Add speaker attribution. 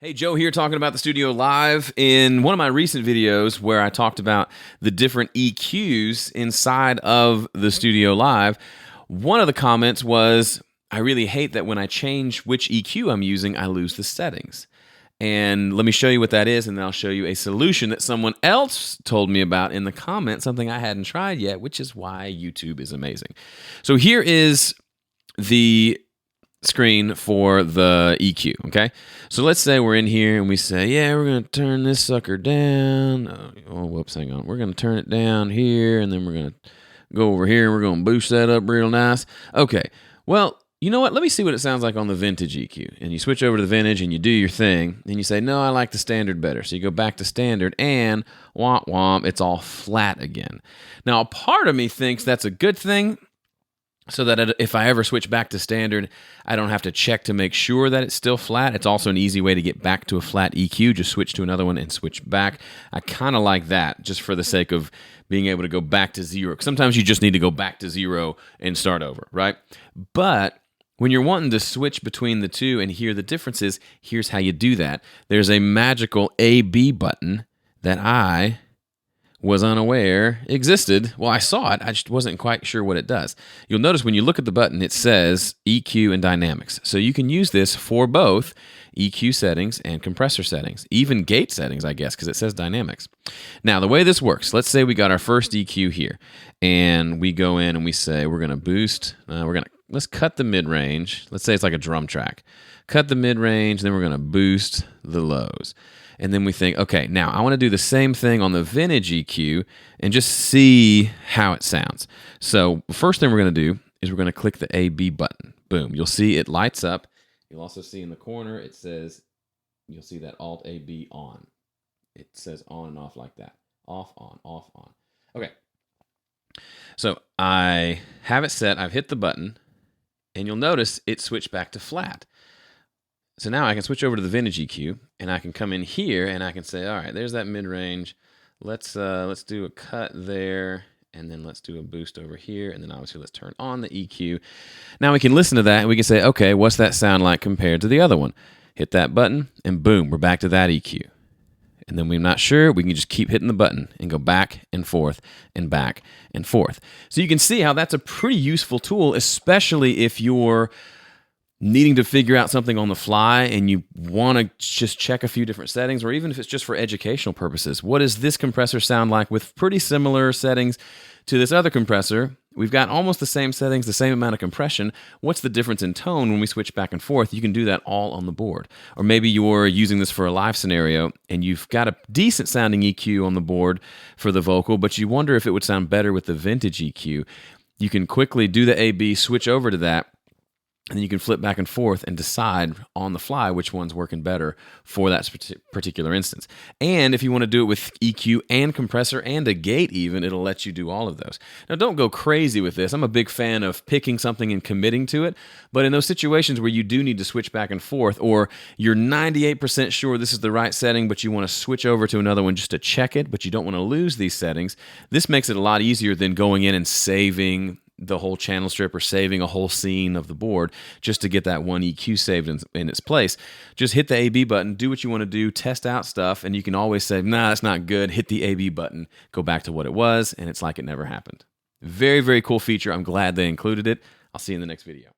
Speaker 1: Hey, Joe here talking about the Studio Live. In one of my recent videos where I talked about the different EQs inside of the Studio Live, one of the comments was, I really hate that when I change which EQ I'm using, I lose the settings. And let me show you what that is, and then I'll show you a solution that someone else told me about in the comments, something I hadn't tried yet, which is why YouTube is amazing. So here is the screen for the EQ, okay? So let's say we're in here and we say, yeah, we're going to turn this sucker down. Oh, whoops, hang on. We're going to turn it down here, and then we're going to go over here, and we're going to boost that up real nice. Okay, well, you know what? Let me see what it sounds like on the vintage EQ. And you switch over to the vintage, and you do your thing, and you say, no, I like the standard better. So you go back to standard, and womp womp, it's all flat again. Now, a part of me thinks that's a good thing, so that if I ever switch back to standard, I don't have to check to make sure that it's still flat. It's also an easy way to get back to a flat EQ. Just switch to another one and switch back. I kind of like that just for the sake of being able to go back to zero. Sometimes you just need to go back to zero and start over, right? But when you're wanting to switch between the two and hear the differences, here's how you do that. There's a magical A-B button that I was unaware existed. Well, I saw it, I just wasn't quite sure what it does. You'll notice when you look at the button, it says EQ and dynamics. So you can use this for both EQ settings and compressor settings, even gate settings, I guess, because it says dynamics. Now, the way this works, let's say we got our first EQ here, and we go in and we say we're going to boost, let's cut the mid-range. Let's say it's like a drum track. Cut the mid-range, then we're going to boost the lows. And then we think, okay, now I want to do the same thing on the vintage EQ and just see how it sounds. So the first thing we're going to do is we're going to click the A-B button. Boom. You'll see it lights up. You'll also see in the corner it says, you'll see that Alt-A-B on. It says on and off like that. Off, on, off, on. Okay. So I have it set. I've hit the button. And you'll notice it switched back to flat. So now I can switch over to the vintage EQ, and I can come in here, and I can say, all right, there's that mid-range. Let's do a cut there, and then let's do a boost over here, and then obviously let's turn on the EQ. Now we can listen to that, and we can say, okay, what's that sound like compared to the other one? Hit that button, and boom, we're back to that EQ. And then we're not sure, we can just keep hitting the button and go back and forth and back and forth. So you can see how that's a pretty useful tool, especially if you're needing to figure out something on the fly and you want to just check a few different settings, or even if it's just for educational purposes. What does this compressor sound like with pretty similar settings to this other compressor? We've got almost the same settings, the same amount of compression. What's the difference in tone when we switch back and forth? You can do that all on the board. Or maybe you're using this for a live scenario and you've got a decent sounding EQ on the board for the vocal, but you wonder if it would sound better with the vintage EQ. You can quickly do the A-B, switch over to that, and then you can flip back and forth and decide on the fly which one's working better for that particular instance. And if you want to do it with EQ and compressor and a gate even, it'll let you do all of those. Now, don't go crazy with this. I'm a big fan of picking something and committing to it. But in those situations where you do need to switch back and forth, or you're 98% sure this is the right setting, but you want to switch over to another one just to check it, but you don't want to lose these settings, this makes it a lot easier than going in and saving the whole channel strip or saving a whole scene of the board just to get that one EQ saved in its place. Just hit the A-B button, do what you want to do, test out stuff, and you can always say, nah, that's not good, hit the A-B button, go back to what it was, and it's like it never happened. Very, very cool feature. I'm glad they included it. I'll see you in the next video.